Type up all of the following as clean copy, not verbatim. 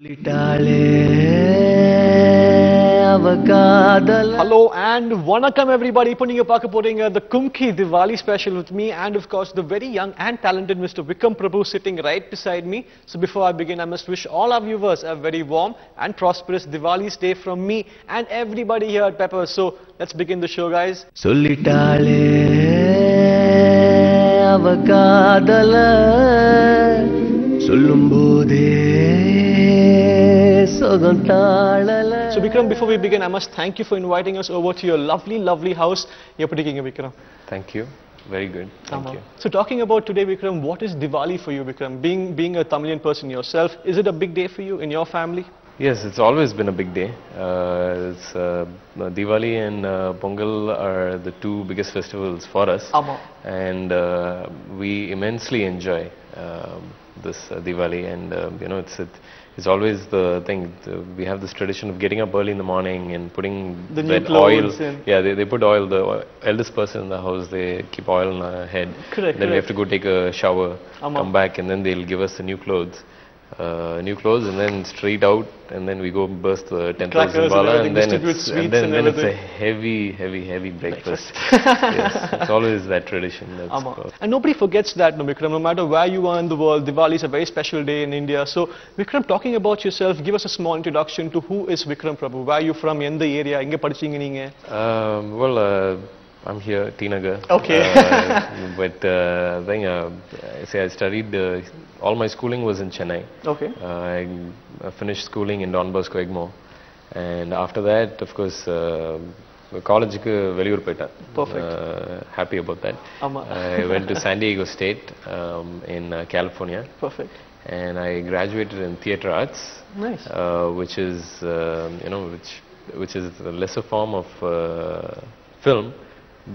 Hello and vanakkam everybody. இப்போ நீங்க பார்க்க போறீங்க the Kumki Diwali special with me and of course the very young and talented Mr. Vikram Prabhu sitting right beside me. So before I begin, I must wish all our viewers a very warm and prosperous Diwali's day from me and everybody here at Pepper. So let's begin the show, guys. சொல்லிட்டாளே அவ காதல சொல்லும்போதே So Vikram, before we begin, I must thank you for inviting us over to your lovely, lovely house. Vikram. Thank you. Very good. Thank you. So talking about today, Vikram, what is Diwali for you, Vikram? Being a Tamilian person yourself, is it a big day for you in your family? Yes, it's always been a big day. Diwali and Pongal are the two biggest festivals for us. And we immensely enjoy this Diwali, and it's always the thing. We have this tradition of getting up early in the morning and putting the new clothes oil. Yeah, they put oil. The eldest person in the house, they keep oil on our head. Correct. Then we have to go take a shower, come back, and then they'll give us the new clothes. And then straight out, and then we go burst the 10,000 bala, and then it's a heavy breakfast. Yes, it's always that tradition. And nobody forgets that, no, Vikram. No matter where you are in the world, Diwali is a very special day in India. So, Vikram, talking about yourself, give us a small introduction to who is Vikram Prabhu. Where are you from? In the area? Inge padichinga neenga? I'm here, Tinagar. Okay. But I studied, all my schooling was in Chennai. Okay. I finished schooling in Don Bosco, Egmore. And after that, of course, college ku veliyur poita. Perfect. Happy about that. I went to San Diego State in California. Perfect. And I graduated in theatre arts. Nice. Which is, which is a lesser form of film,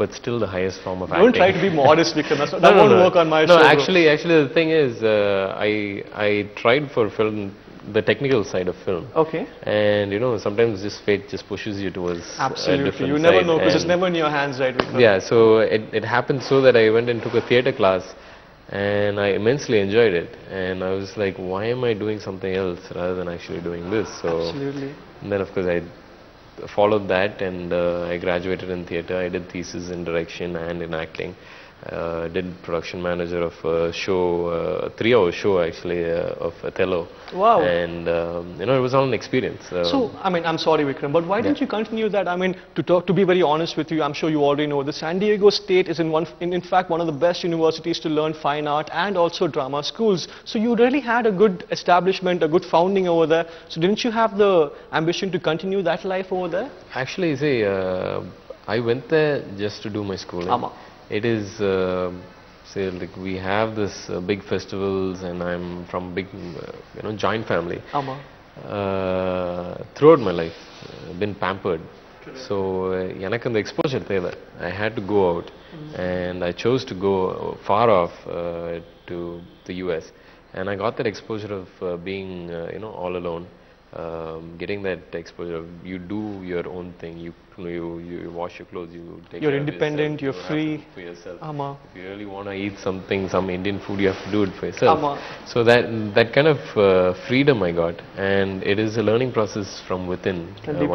but still the highest form of acting. Don't try to be modest, Vikram. That won't work on my show. No, actually, the thing is, I tried for film, the technical side of film. Okay. And sometimes just fate just pushes you towards Absolutely. A different You never side. know, because it's never in your hands, right, Vikram? Yeah, so it happened so that I went and took a theatre class, and I immensely enjoyed it. And I was like, why am I doing something else rather than actually doing this? So, absolutely. And then, of course, I followed that, and I graduated in theatre. I did thesis in direction and in acting. Did production manager of a show, a 3-hour show actually, of Othello. Wow. And it was all an experience. So, I'm sorry, Vikram, but why didn't you continue that? To be very honest with you, I'm sure you already know, the San Diego State is in fact one of the best universities to learn fine art and also drama schools. So you really had a good establishment, a good founding over there. So didn't you have the ambition to continue that life over there? Actually, see, I went there just to do my schooling. It is, like we have this big festivals, and I'm from big, joint family. Throughout my life, been pampered. So, எனக்கு அந்த exposure தேவை. I had to go out, and I chose to go far off to the US, and I got that exposure of being, all alone. Getting that exposure, you do your own thing, you wash your clothes, you take you're independent, you're free for yourself. If you really want to eat something, some Indian food, you have to do it for yourself. So that kind of freedom I got, and it is a learning process from within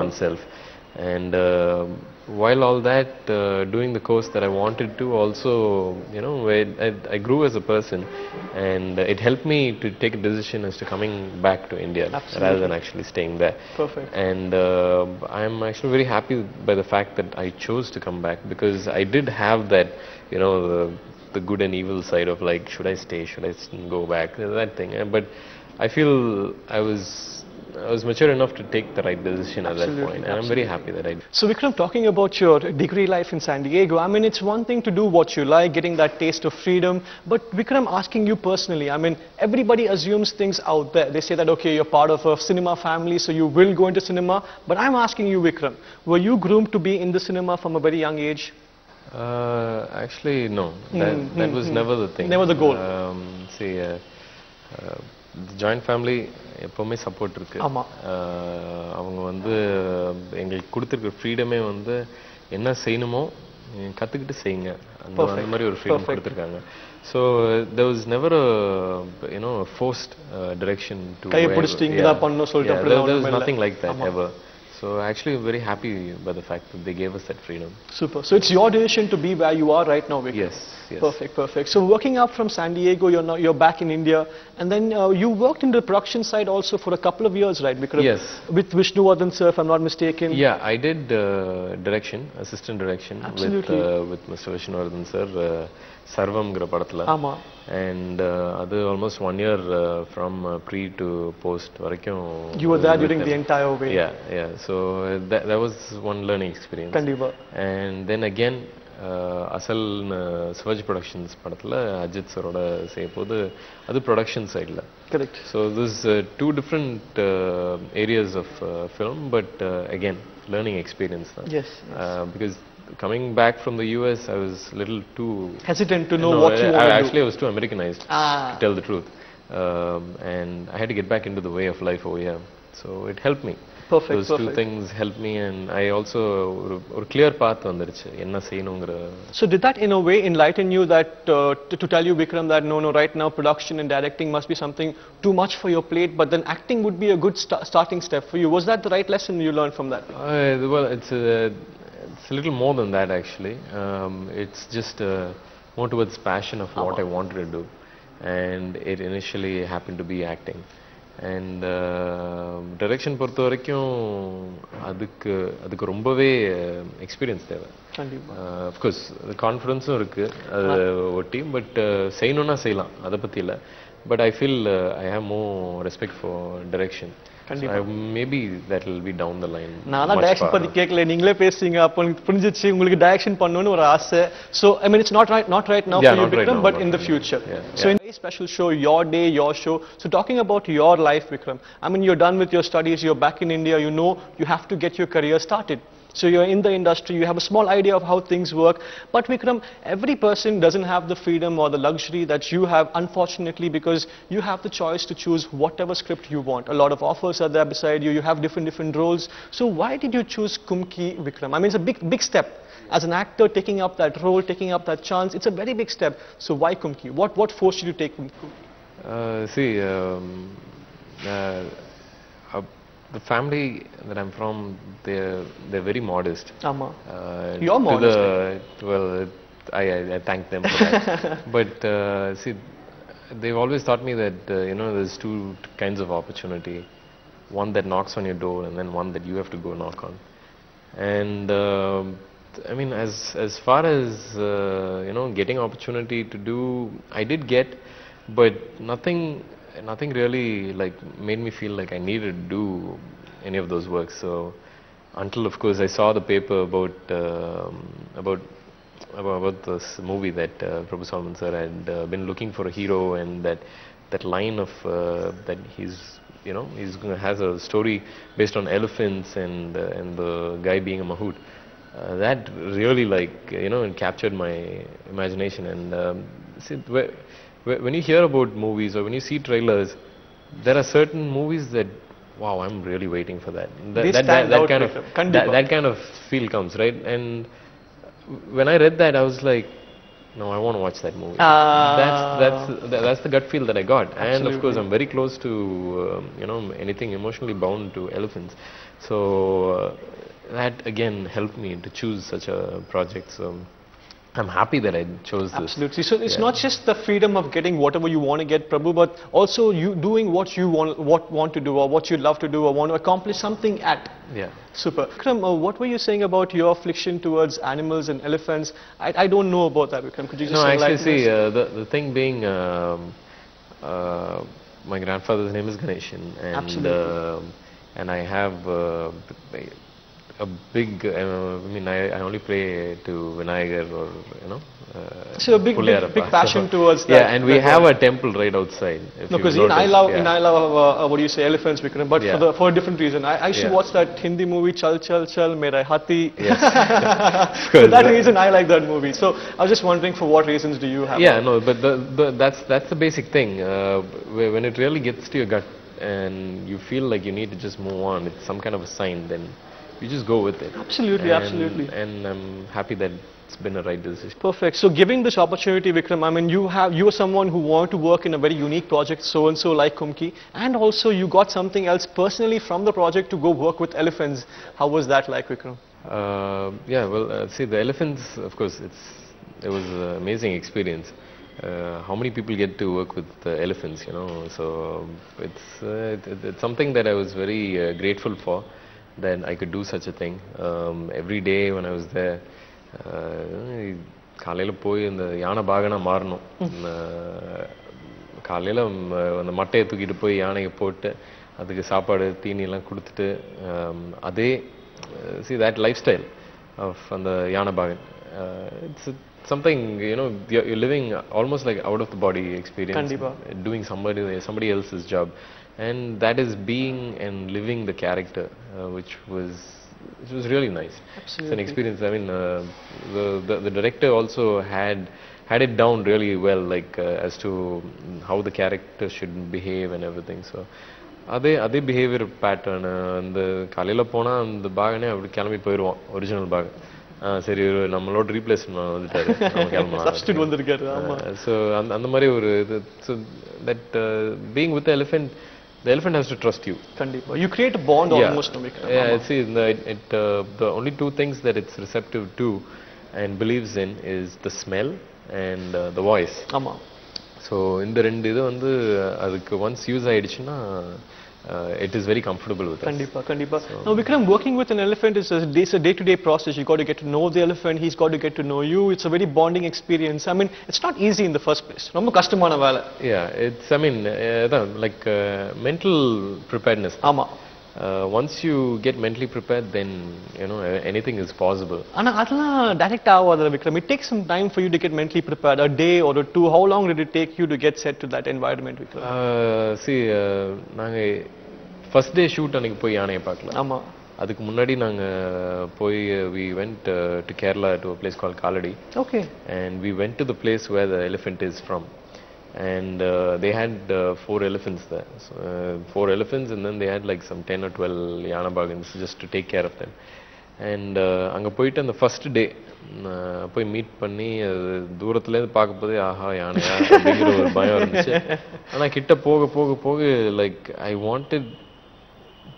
oneself. And while all that, doing the course that I wanted to, also, I grew as a person, and it helped me to take a decision as to coming back to India. Absolutely. Rather than actually staying there. Perfect. And I'm actually very happy by the fact that I chose to come back, because I did have that, the good and evil side of like, should I stay, should I go back, that thing. But I feel I was mature enough to take the right decision at that point, and I'm very happy that I did. So Vikram, talking about your degree life in San Diego, it's one thing to do what you like, getting that taste of freedom, but Vikram, asking you personally, everybody assumes things out there. They say that, okay, you're part of a cinema family, so you will go into cinema, but I'm asking you, Vikram, were you groomed to be in the cinema from a very young age? Actually, no. That was never the thing. Never the goal. See, the joint family எப்பவுமே support இருக்கு. அவங்க எங்களுக்கு கொடுத்திருக்கிற ஃப்ரீடமே என்ன செய்யணுமோ கத்துக்கிட்டு செய்யுங்க அந்த மாதிரி ஒரு freedom கொடுத்திருக்காங்க. So there was never a forced direction to கையை பிடிச்சிட்டு இங்க தான் பண்ணனும் சொல்லிட்டு அப்படி there was nothing like that ever. So actually I'm very happy by the fact that they gave us that freedom. Super. So it's your decision to be where you are right now, Vikram. Yes. Perfect. So working up from San Diego, you're back in India, and then you worked in the production side also for a couple of years, right, Vikram? Yes. With Vishnuvardhan sir, if I'm not mistaken. Yeah, I did assistant direction with Mr. Vishnuvardhan sir, Sarvam Grapadathla. Ama. And adu almost 1 year from pre to post varaikkum. You were there during the entire way. Yeah. So that was one learning experience. Kandipa. And then again Asal Swaj Productions படத்துல அஜித் சரோட செய்யும்போது அது production side ல. Correct. So this two different areas of film, but again learning experience. Yes. Because coming back from the US, I was a little too hesitant to know what you want to do. Actually, I was too Americanized, to tell the truth. And I had to get back into the way of life over here. So it helped me. Perfect. Those two things helped me, and I also a clear path vandiruchu enna seyanungra. So did that in a way enlighten you that to tell you, Vikram, that no, right now production and directing must be something too much for your plate, but then acting would be a good starting step for you? Was that the right lesson you learned from that? Well, it's a little more than that actually. It's just more towards passion of what I wanted to do, and it initially happened to be acting. And direction பொறுத்த வரைக்கும் அதுக்கு ரொம்பவே experience தேவை. Of course the confidence-உம் இருக்கு அது ஒட்டி, but செய்யணும்னா செய்யலாம், அதை பத்தி இல்ல. But I feel I have more respect for direction. Maybe that will be down the line. நான் டைரக்ஷன் பத்தி கேக்கல, நீங்களே பேசுறீங்க, அப்ப புரிஞ்சிச்சு உங்களுக்கு டைரக்ஷன் பண்ணனும்னு ஒரு ஆசை. So I mean it's not right now for you, Vikram, but in the future. So in a special show, your day, your show. So talking about your life, Vikram, I mean you're done with your studies, you're back in India, you know you have to get your career started. So you're in the industry, you have a small idea of how things work. But Vikram, every person doesn't have the freedom or the luxury that you have, unfortunately, because you have the choice to choose whatever script you want. A lot of offers are there beside you, you have different roles. So why did you choose Kumki, Vikram? I mean, it's a big step. As an actor, taking up that role, taking up that chance, it's a very big step. So why Kumki? What forced you to take Kumki? The family that I'm from, they're very modest. You're modest. Well, I thank them for that. But see, they've always taught me that there's two kinds of opportunity. One that knocks on your door, and then one that you have to go knock on. And I mean, as far as getting opportunity to do, I did get, but nothing really like made me feel like I needed to do any of those works. So until of course I saw the paper about this movie that Prabhu Solomon sir had been looking for a hero, and that line of that he's has a story based on elephants and the guy being a mahout. That really it captured my imagination. And see, when you hear about movies or when you see trailers, there are certain movies that, wow, I'm really waiting for that. That kind of feel comes, right? And when I read that, I was like, no, I want to watch that movie. That's the gut feel that I got. Absolutely. And of course, I'm very close to anything emotionally bound to elephants. So that again helped me to choose such a project. So I'm happy that I chose this. Absolutely. So it's not just the freedom of getting whatever you want to get, Prabhu, but also you doing what you want to do, or what you love to do, or want to accomplish something at. Yeah. Super. Vikram, what were you saying about your affliction towards animals and elephants? I don't know about that, Vikram. Could you just actually see the thing being my grandfather's name is Ganeshan, and I have a big, I mean, I only pray to Vinayagar or, so a big passion towards that. Yeah, and we have a temple right outside. No, because I love what do you say, elephants, Vikram, but for a different reason. I used to watch that Hindi movie, Chal Chal Chal, Mera Hathi. Yes. For that reason, I like that movie. So I was just wondering, for what reasons do you have? Yeah, no, but that's the basic thing. When it really gets to your gut and you feel like you need to just move on, it's some kind of a sign, then you just go with it. Absolutely, absolutely. And I'm happy that it's been a right decision. Perfect. So giving this opportunity, Vikram, I mean, you are someone who wanted to work in a very unique project, so and so like Kumki, and also you got something else personally from the project to go work with elephants. How was that like, Vikram? Yeah, well, see, the elephants, of course, it was an amazing experience. How many people get to work with elephants, you know? So it's something that I was very grateful for, that I could do such a thing. Every day when I was there, காலையில போய் இந்த யானை பாகனா மாறணும். காலையில அந்த மட்டையை தூக்கிட்டு போய் யானையை போட்டு அதுக்கு சாப்பாடு தீனி எல்லாம் கொடுத்துட்டு அதே see that lifestyle of அந்த யானை பாகன். It's something, you know, you're living almost like out of the body experience. Kandipa. Doing somebody else's job, and that is being and living the character, which was really nice. Absolutely. It's an experience. I mean, the director also had it down really well, like as to how the character should behave and everything. So அதே behavior pattern அந்த காலையில போனா அந்த பாகனே அப்படி கிளம்பி போயிடுவான், original பாகன். சரி நம்மளோட ரீப்ளேஸ் வந்துட்டாரு, சப்ஸ்டிட்யூட் வந்திருக்காரு. ஆமா. சோ அந்த மாதிரி ஒரு so that being with the elephant has to trust you. Kandipa. You create a bond almost. Yeah, see, the only two things that it's receptive to and believes in is the smell and the voice. Ama. So இந்த ரெண்டு இது வந்து அதுக்கு once use ஆயிடுச்சுன்னா it is very comfortable with us. Kandipa. So, now Vikram, working with an elephant is a day-to-day process. You got to get to know the elephant, he's got to get to know you. It's a very bonding experience. I mean, it's not easy in the first place. ரொம்ப கஷ்டமான வேலை. Yeah, it's, I mean, like mental preparedness. ஆமா. Once you get mentally prepared, then you know anything is possible. ஆனா அதெல்லாம் direct ஆகாத Vikram. It takes some time for you to get mentally prepared. A day or two. How long did it take you to get set to that environment, Vikram? See, நாங்க first day shoot அன்னைக்கு போய் யானையை பார்க்கலாம். ஆமா. அதுக்கு முன்னாடி நாங்க போய் we went to Kerala to a place called Kaladi. Okay. And we went to the place where the elephant is from. And they had 4 elephants there. So, 4 elephants, and then they had like some 10 or 12 yana bagans just to take care of them. And அங்க போயிட்டு அந்த first day போய் meet பண்ணி தூரத்துல இருந்து பார்க்கும்போதே ஆஹா யானையா அப்படிங்கிற ஒரு பயம் இருந்துச்சு. ஆனா கிட்ட போக போக போக like I wanted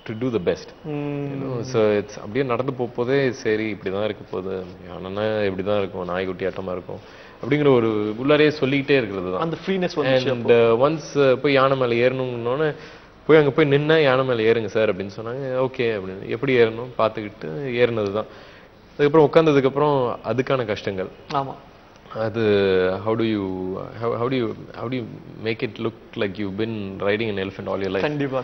to do the best. You know, so it's அப்படியே நடந்து போகும்போதே சரி இப்படிதான் இருக்க போகுது, யானைன்னா இப்படிதான் இருக்கும், நாய்க்குட்டி ஆட்டமா இருக்கும் அப்படிங்கிற ஒரு உள்ளாரே சொல்லிக்கிட்டே இருக்கிறது தான் அந்த ஃப்ரீனஸ் வந்துச்சு. அண்ட் ஒன்ஸ் போய் யானை மேலே ஏறணும்னோன்னு போய் அங்கே போய் நின்னா யானை மேலே ஏறுங்க சார் அப்படின்னு சொன்னாங்க. ஓகே அப்படின்னு எப்படி ஏறணும் பார்த்துக்கிட்டு ஏறினது தான். அதுக்கப்புறம் உட்காந்ததுக்கப்புறம் அதுக்கான கஷ்டங்கள். ஆமாம். அது how do you make it look like you've been riding an elephant all your life? Kandipa.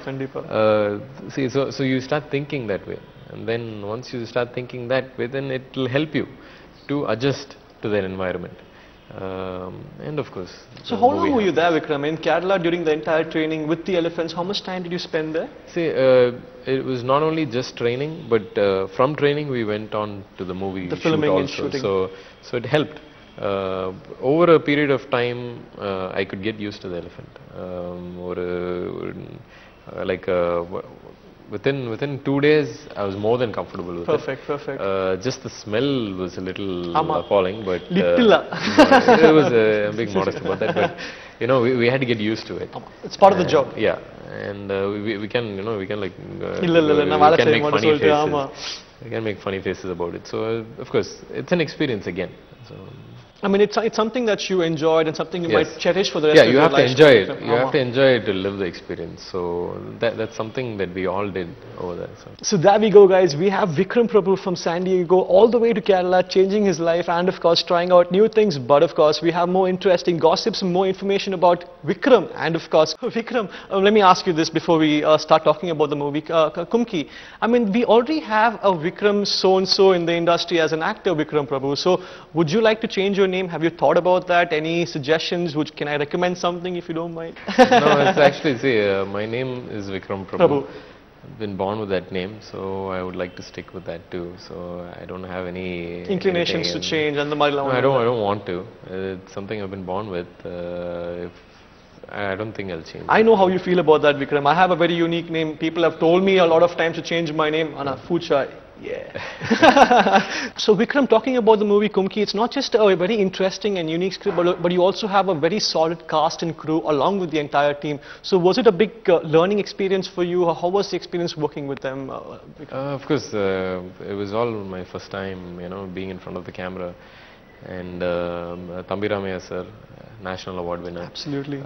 See, so you start thinking that way, and then once you start thinking that way, then it will help you to adjust to their environment. And of course. So how long were you there, Vikram, in Kerala during the entire training with the elephants? How much time did you spend there? See, it was not only just training, but from training we went on to the movie, the filming also. And shooting. So it helped. Over a period of time, I could get used to the elephant. Within 2 days, I was more than comfortable with it. Perfect. Just the smell was a little appalling, but it was a big modest about that. But you know, we had to get used to it. It's part of the job. Yeah, and we can like we can make funny faces. We can make funny faces about it. So of course, it's an experience again. So. I mean, it's something that you enjoyed and something you might cherish for the rest of your life. Yeah, you have to enjoy it. You have to enjoy it to live the experience. So that's something that we all did over there. So there we go, guys. We have Vikram Prabhu from San Diego all the way to Kerala, changing his life and of course trying out new things. But of course, we have more interesting gossips and more information about Vikram. And of course, Vikram, let me ask you this before we start talking about the movie Kumki. I mean, we already have a Vikram so-and-so in the industry as an actor, Vikram Prabhu. So would you like to change your name? Have you thought about that? Any suggestions? Can I recommend something if you don't mind? No, it's actually, see, my name is Vikram Prabhu. I've been born with that name, so I would like to stick with that too. So I don't have any inclinations to change. And no, I don't want to. It's something I've been born with. I don't think I'll change. I know how you feel about that, Vikram. I have a very unique name. People have told me a lot of times to change my name. Anna Fuchai. Yeah. So Vikram, talking about the movie Kumki, it's not just a very interesting and unique script, but you also have a very solid cast and crew along with the entire team. So was it a big learning experience for you? How was the experience working with them? Of course, it was all my first time, being in front of the camera. And Tambiramaya sir, national award winner. Absolutely.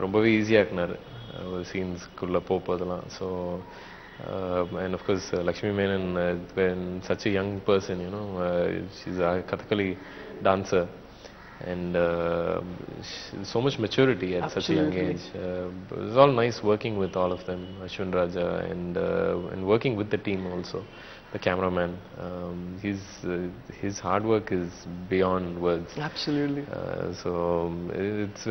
ரொம்பவே ஈஸியாக இருக்குனார் சீன்ஸ்குள்ளே போகிறதுலாம். So and of course Lakshmi Menon, when such a young person, she's a Kathakali dancer, and so much maturity at such a young age. It was all nice working with all of them, Ashwin Raja, and working with the team also. The cameraman, his hard work is beyond words. Absolutely. So it's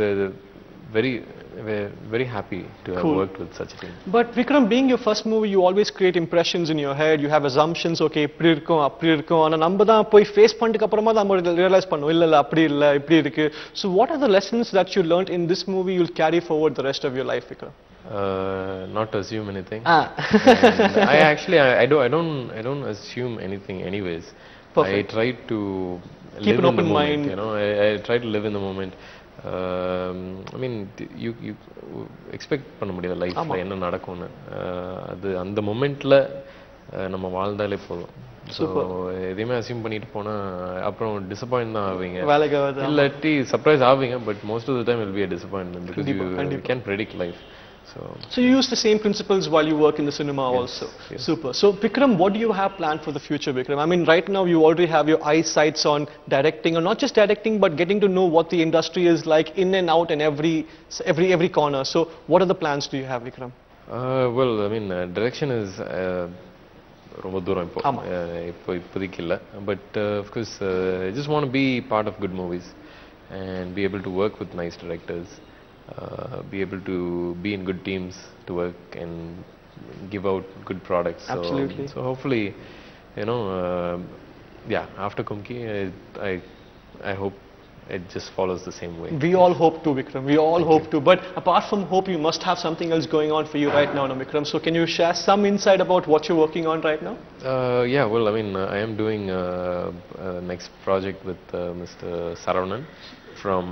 very happy to have worked with such a team. But Vikram, being your first movie, you always create impressions in your head. You have assumptions. Okay, இப்படி இருக்கும் அப்படி இருக்கும். ஆனா நம்ம தான் போய் face பண்ணிட்டு அப்புறமா தான் நம்ம ரியலைஸ் பண்ணுவோம். இல்ல அப்படி இல்ல இப்படி இருக்கு. So what are the lessons that you learned in this movie you'll carry forward the rest of your life, Vikram? Not to assume anything. I don't assume anything anyways. Perfect. I try to keep live an open in the mind. Moment, I try to live in the moment. I mean, you expect பண்ண முடியாது லைஃப்ல என்ன நடக்கும்னு. அது அந்த மொமெண்ட்ல நம்ம வாழ்ந்தாலே போதும். So எதையுமே அசியூம் பண்ணிட்டு போனா அப்புறம் டிசப்பாயிண்ட் தான் ஆவீங்க, இல்லாட்டி சர்ப்ரைஸ் ஆவீங்க. But most of the time will be a disappointment because you can't predict life. So you use the same principles while you work in the cinema also. Yes. Super. So Vikram, what do you have planned for the future, Vikram? I mean, right now you already have your eyesights on directing, or not just directing, but getting to know what the industry is like in and out and every corner. So what are the plans do you have, Vikram? Well, I mean, direction is ரொம்ப தூரம் இப்போதைக்கு இல்லை. But of course, I just want to be part of good movies and be able to work with nice directors. Be able to be in good teams to work and give out good products. Absolutely. So hopefully, after Kumki, I hope it just follows the same way. We all hope to, Vikram. We all hope to. But apart from hope, you must have something else going on for you right now, Vikram. So can you share some insight about what you're working on right now? Well, I mean, I am doing next project with Mr. Saravanan from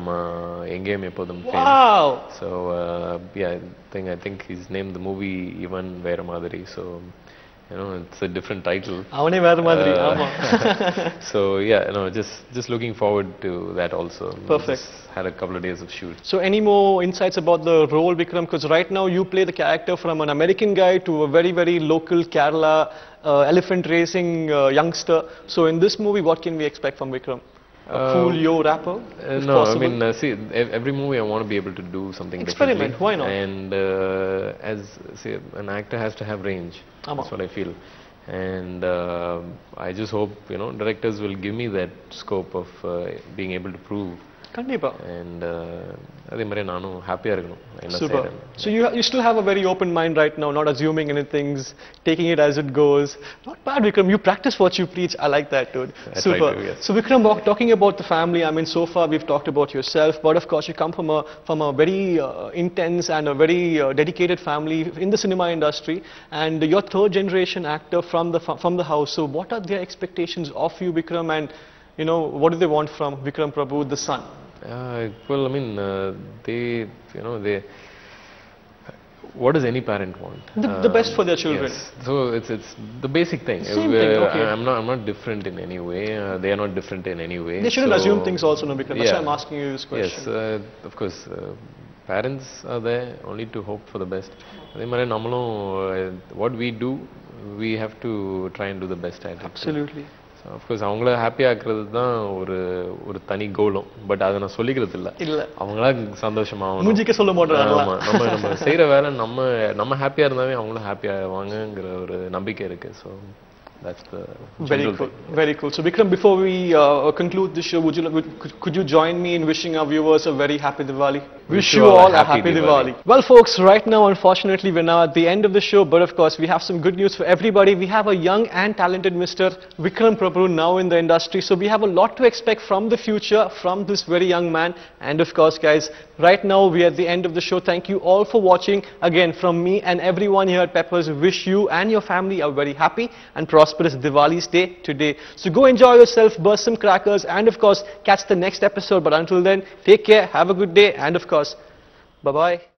Engame Epodum fame. Wow! So I think he's named the movie even Vera Madari. So it's a different title. Avane Vera Madari. So just looking forward to that also. Perfect. Just had a couple of days of shoot. So any more insights about the role, Vikram? Because right now you play the character from an American guy to a very, very local Kerala elephant racing youngster. So in this movie, what can we expect from Vikram? A cool yo rapper? No, possible. I mean, see, every movie I want to be able to do something experiment, differently. why not? And an actor has to have range. That's what I feel. And I just hope, directors will give me that scope of being able to prove. Kandipa. And அதே மாதிரி நானும் ஹாப்பியா இருக்கணும். Super. So you still have a very open mind right now, not assuming anything, taking it as it goes. Not bad, Vikram. You practice what you preach. I like that, dude. Super. Yes. So Vikram, talking about the family, I mean, so far we've talked about yourself, but of course you come from a very intense and a very dedicated family in the cinema industry, and you're third generation actor from the house. So what are their expectations of you, Vikram, and what do they want from Vikram Prabhu, the son? Well, I mean, what does any parent want? The best for their children. Yes. So it's the basic thing. Same thing. Okay. I'm not different in any way. They are not different in any way. They shouldn't assume things also, no, Vikram. That's why I'm asking you this question. Yes, of course. Parents are there only to hope for the best. அதே மாதிரி நம்மளும் what we do, we have to try and do the best at it. Absolutely. Of course, அவங்கள ஹாப்பியா ஆக்குறது தான் ஒரு தனி கோலும். பட் அதை நான் சொல்லிக்கிறது இல்ல. அவங்களா சந்தோஷமாகணும். மூஞ்சிக்க சொல்ல மாட்டாங்க. ஆமா, நம்ம செய்யற வேலை நம்ம ஹாப்பியா இருந்தாவே அவங்களும் ஹாப்பியா ஆவாங்கங்கிற ஒரு நம்பிக்கை இருக்கு. So That's the very cool. Thing. Very cool. So Vikram, before we conclude the show, could you join me in wishing our viewers a very happy Diwali? Wish you all a happy Diwali. Well, folks, right now, unfortunately, we're now at the end of the show, but of course, we have some good news for everybody. We have a young and talented Mr. Vikram Prabhu now in the industry, so we have a lot to expect from the future, from this very young man. And of course, guys, right now, we're at the end of the show. Thank you all for watching. Again, from me and everyone here at Peppers, wish you and your family a very happy and prosperous Diwali's day today. So go enjoy yourself, burst some crackers, and of course, catch the next episode. But until then, take care, have a good day, and of course, bye-bye.